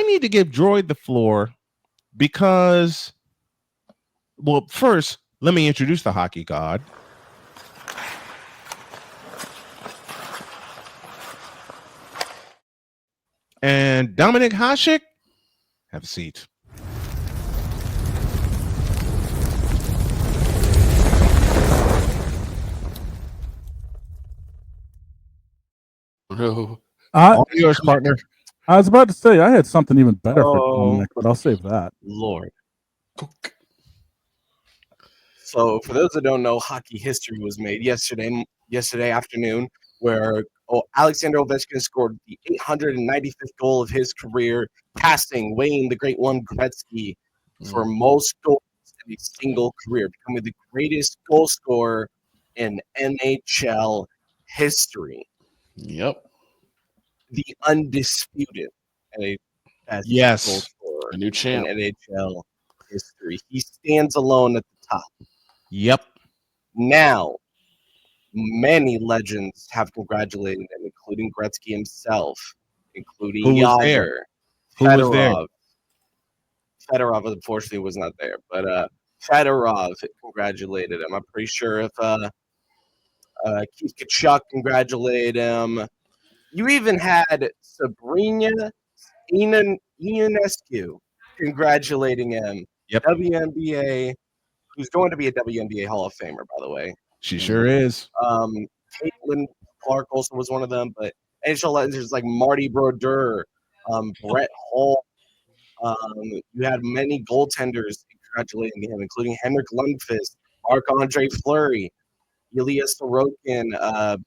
need to give Droid the floor because, well, first, let me introduce the hockey god. And Dominik Hasek, have a seat. No. All yours, partner. I was about to say I had something even better for Dominik, but I'll save that. Lord. So, for those that don't know, hockey history was made yesterday afternoon, where Alexander Ovechkin scored the 895th goal of his career, weighing the great one Gretzky for most goals in a single career, becoming the greatest goal scorer in NHL history. Yep. The undisputed best goal scorer a new champ in NHL history. He stands alone at the top. Yep. Now, many legends have congratulated him, including Gretzky himself, including Yager, Fedorov. Fedorov, unfortunately, was not there, but Fedorov congratulated him. I'm pretty sure if Keith Tkachuk congratulated him. You even had Sabrina Ionescu congratulating him. Yep. WNBA, who's going to be a WNBA Hall of Famer, by the way. She sure is. Caitlin Clark also was one of them, but NHL legends like Marty Brodeur, Brett Hull. You had many goaltenders congratulating him, including Henrik Lundqvist, Marc-Andre Fleury, Ilya Sorokin.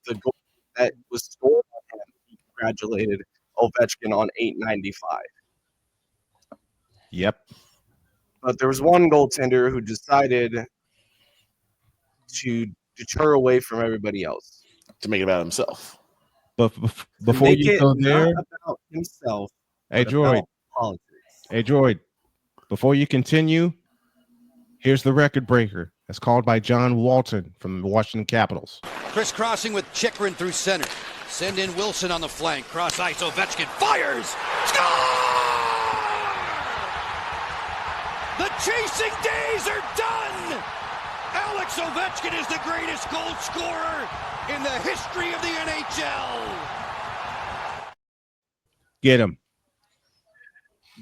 The goal that was scored on him, he congratulated Ovechkin on 895. Yep. But there was one goaltender who decided to deter away from everybody else. To make it about himself. But before you go there, not about himself. Hey, Droid. Politics. Hey, Droid. Before you continue, here's the record breaker. That's called by John Walton from the Washington Capitals. Crisscrossing with Chychrun through center. Send in Wilson on the flank. Cross ice. Ovechkin fires. Score! The chasing days are done. Alex Ovechkin is the greatest goal scorer in the history of the NHL. Get him.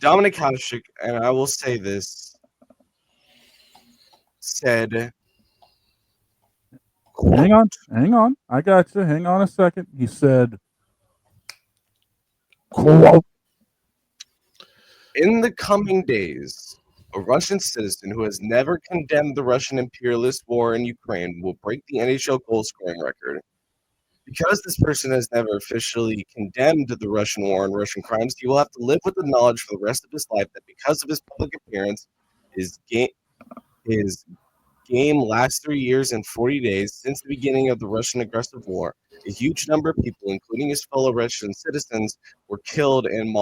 Dominik Hasek, and I will say this, said... Hang on. I got you. Hang on a second. He said, quote, in the coming days, a Russian citizen who has never condemned the Russian imperialist war in Ukraine will break the NHL goal scoring record. Because this person has never officially condemned the Russian war and Russian crimes, he will have to live with the knowledge for the rest of his life that because of his public appearance, his game last 3 years and 40 days since the beginning of the Russian aggressive war, a huge number of people, including his fellow Russian citizens, were killed and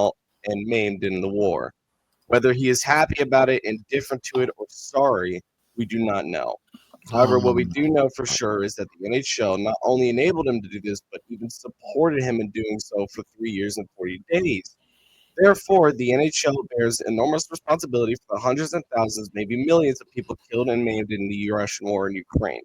maimed in the war. Whether he is happy about it, indifferent to it, or sorry, we do not know. However, what we do know for sure is that the NHL not only enabled him to do this, but even supported him in doing so for 3 years and 40 days. Therefore, the NHL bears enormous responsibility for the hundreds and thousands, maybe millions of people killed and maimed in the Russian war in Ukraine.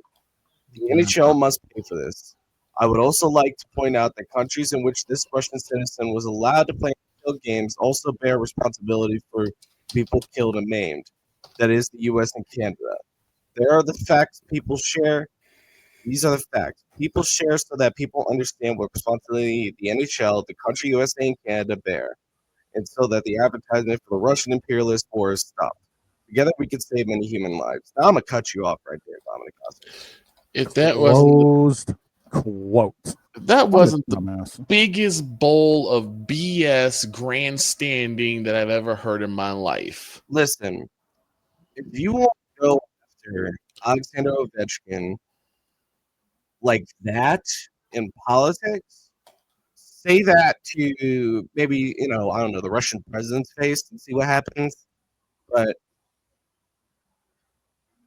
The NHL must pay for this. I would also like to point out that countries in which this Russian citizen was allowed to play NHL games also bear responsibility for people killed and maimed. That is the U.S. and Canada. There are the facts people share. These are the facts people share so that people understand what responsibility the NHL, the country USA, and Canada bear, and so that the advertisement for the Russian imperialist war is stopped. Together, we could save many human lives. Now, I'm going to cut you off right there, Dominik. If that wasn't quote, that wasn't the biggest bowl of BS grandstanding that I've ever heard in my life. Listen, if you want to go after Alexander Ovechkin like that in politics, say that to maybe, I don't know, the Russian president's face and see what happens. But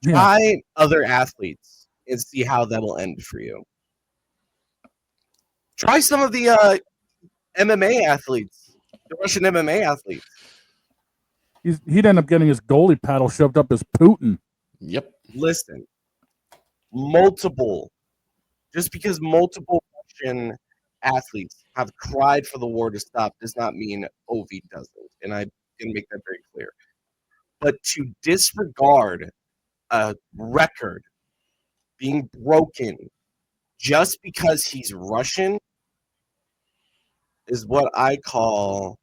try other athletes and see how that will end for you. Try some of the MMA athletes, the Russian MMA athletes. He'd end up getting his goalie paddle shoved up his Putin. Yep. Listen, just because multiple Russian athletes have cried for the war to stop does not mean Ovi doesn't. And I can make that very clear. But to disregard a record being broken just because he's Russian is what I call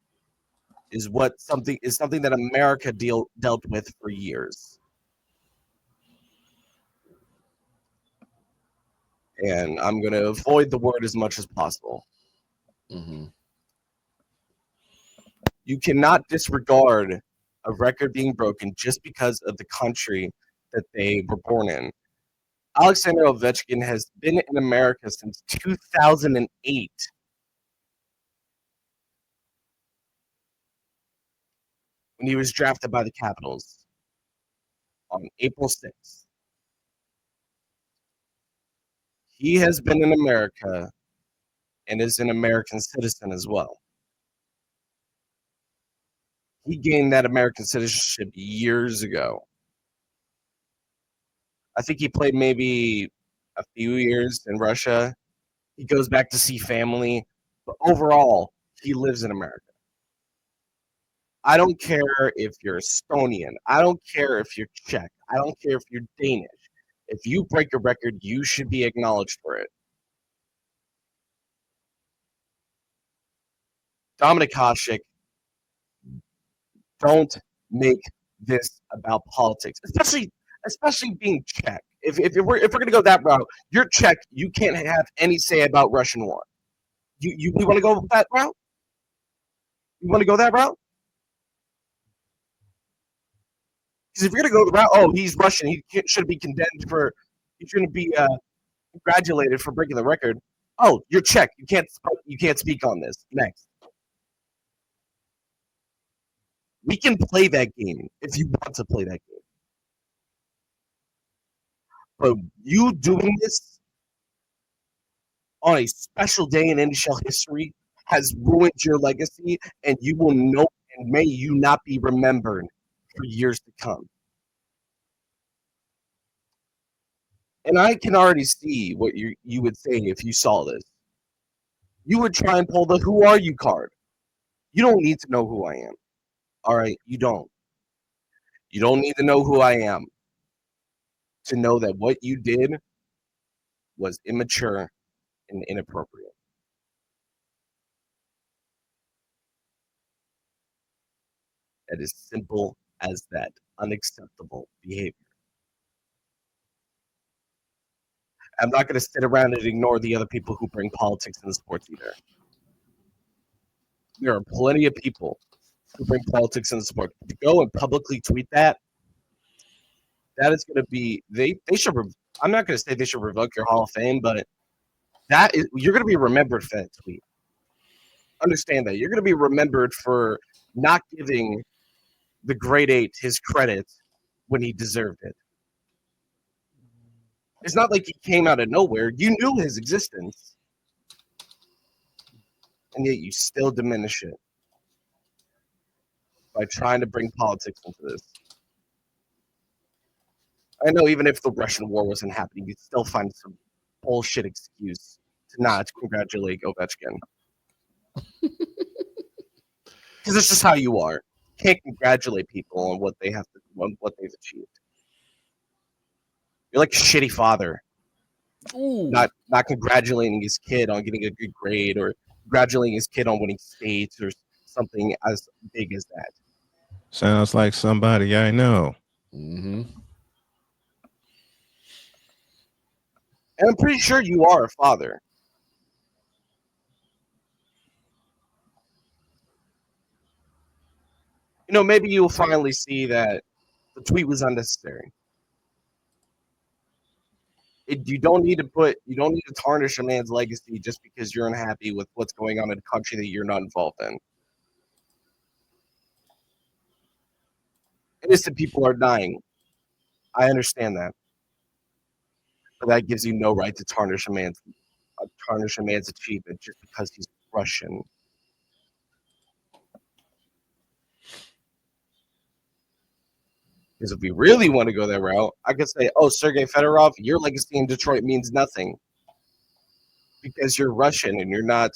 something that America dealt with for years. And I'm going to avoid the word as much as possible. Mm-hmm. You cannot disregard a record being broken just because of the country that they were born in. Alexander Ovechkin has been in America since 2008. When he was drafted by the Capitals on April 6th. He has been in America and is an American citizen as well. He gained that American citizenship years ago. I think he played maybe a few years in Russia. He goes back to see family. But overall, he lives in America. I don't care if you're Estonian. I don't care if you're Czech. I don't care if you're Danish. If you break a record, you should be acknowledged for it. Dominik Hasek, don't make this about politics, especially being Czech. If we're going to go that route, you're Czech. You can't have any say about Russian war. You want to go that route? You want to go that route? Because if you're going to go the route, oh, he's Russian. He should be condemned for. He shouldn't be congratulated for breaking the record. Oh, you're Czech. You can't speak on this. Next. We can play that game if you want to play that game. But you doing this on a special day in NHL history has ruined your legacy, and you will know, and may you not be remembered for years to come. And I can already see what you would say if you saw this. You would try and pull the "Who are you" card. You don't need to know who I am. All right, you don't. You don't need to know who I am to know that what you did was immature and inappropriate. That is simple as that. Unacceptable behavior. I'm not going to sit around and ignore the other people who bring politics into sports either. There are plenty of people who bring politics into sport. To go and publicly tweet that is going to be they should. I'm not going to say they should revoke your Hall of Fame, but you're going to be remembered for that tweet. Understand that you're going to be remembered for not giving the grade 8 his credit when he deserved it. It's not like he came out of nowhere. You knew his existence, and yet you still diminish it by trying to bring politics into this. I know even if the Russian war wasn't happening, you'd still find some bullshit excuse to not congratulate Ovechkin. Because it's just how you are. You can't congratulate people on what they've achieved. You're like a shitty father. Ooh. Not congratulating his kid on getting a good grade or congratulating his kid on winning states or something as big as that. Sounds like somebody I know. Mm-hmm. And I'm pretty sure you are a father. You know, maybe you'll finally see that the tweet was unnecessary. You don't need to tarnish a man's legacy just because you're unhappy with what's going on in a country that you're not involved in. Innocent people are dying. I understand that. But that gives you no right to tarnish a man's achievement just because he's Russian. Because if we really want to go that route, I could say, oh, Sergei Fedorov, your legacy in Detroit means nothing. Because you're Russian and you're not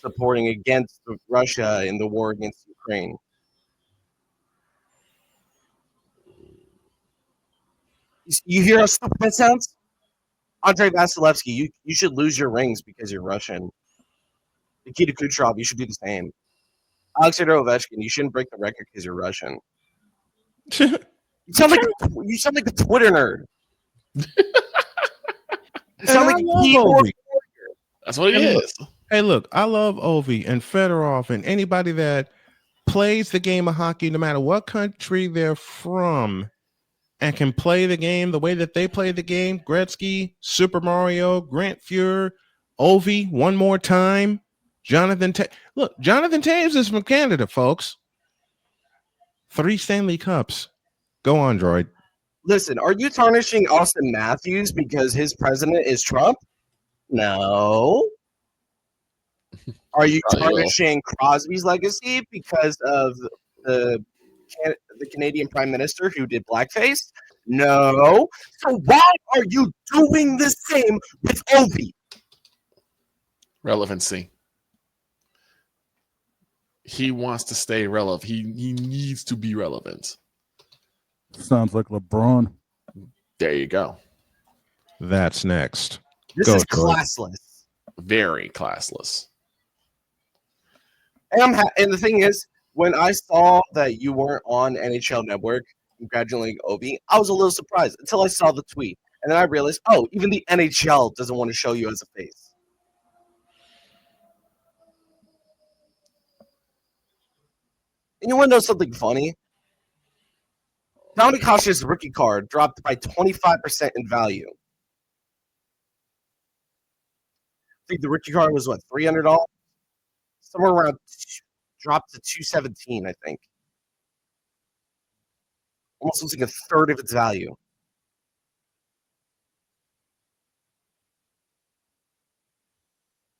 supporting against Russia in the war against Ukraine. You hear how stupid that sounds? Andrei Vasilevsky, you should lose your rings because you're Russian. Nikita Kucherov, you should do the same. Alexander Ovechkin, you shouldn't break the record because you're Russian. You sound like a Twitter nerd. You sound like a keyboard. That's what it is. Hey, look, I love Ovi and Fedorov and anybody that plays the game of hockey, no matter what country they're from, and can play the game the way that they play the game. Gretzky, Super Mario, Grant Fuhr, Ovi, one more time. Jonathan Taves is from Canada, folks. 3 Stanley Cups. Go on, Droid. Listen, are you tarnishing Austin Matthews because his president is Trump? No. Are you tarnishing Crosby's legacy because of the Canadian Prime Minister who did blackface? No. So why are you doing the same with Ovi? Relevancy. He wants to stay relevant. He needs to be relevant. Sounds like LeBron. There you go. That's next. This is classless. Very classless. And the thing is, when I saw that you weren't on NHL Network congratulating Ovi, I was a little surprised until I saw the tweet. And then I realized, oh, even the NHL doesn't want to show you as a face. And you want to know something funny? Dominik Hasek's rookie card dropped by 25% in value. I think the rookie card was, what, $300? Somewhere around, dropped to $217, I think. Almost losing a third of its value.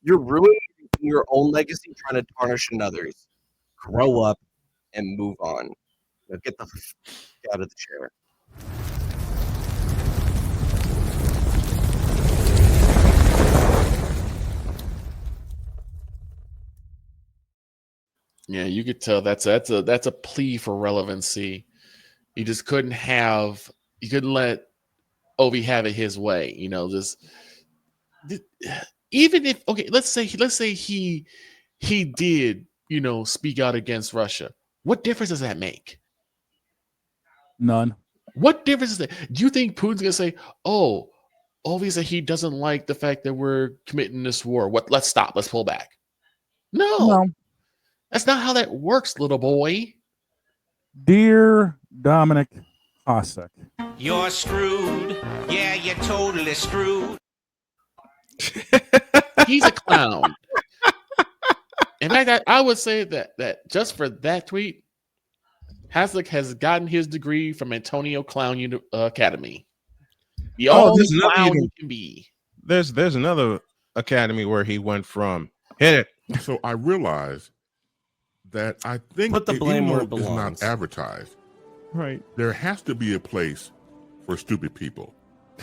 You're ruining your own legacy trying to tarnish another's. Grow up and move on. Now get the f- out of the chair. Yeah, you could tell that's a plea for relevancy. You just couldn't let Ovi have it his way. You know, even if let's say he did, you know, speak out against Russia. What difference does that make? None. What difference is that? Do you think Putin's gonna say, "Oh, Ovi said he doesn't like the fact that we're committing this war. Let's stop. Let's pull back." No. That's not how that works, little boy. Dear Dominik Hasek, You're screwed. Yeah, you're totally screwed. He's a clown. In fact, I would say that just for that tweet, Hasek has gotten his degree from Antonio Clown Academy. The only clown you can be. There's another academy where he went from. Hit it. So I realized that I think Put the blame where it it's belongs. not advertised. Right. There has to be a place for stupid people.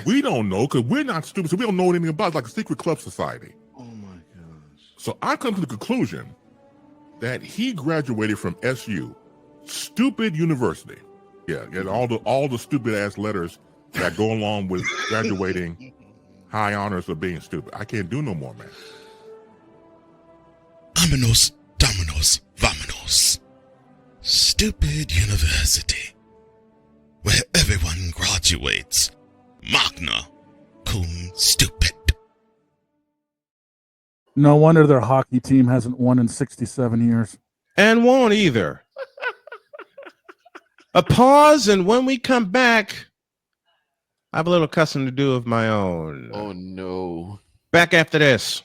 We don't know because we're not stupid, so we don't know anything about it, like a secret club society. Oh my gosh. So I come to the conclusion that he graduated from SU, stupid university. Yeah, and all the stupid ass letters that go along with graduating high honors of being stupid. I can't do no more, man. Vámonos, dominos, vámonos. Stupid university, where everyone graduates. Magna cum stupid. no wonder their hockey team hasn't won in 67 years. And won't either. A pause, and when we come back, I have a little cussing to do of my own. Oh no. Back after this.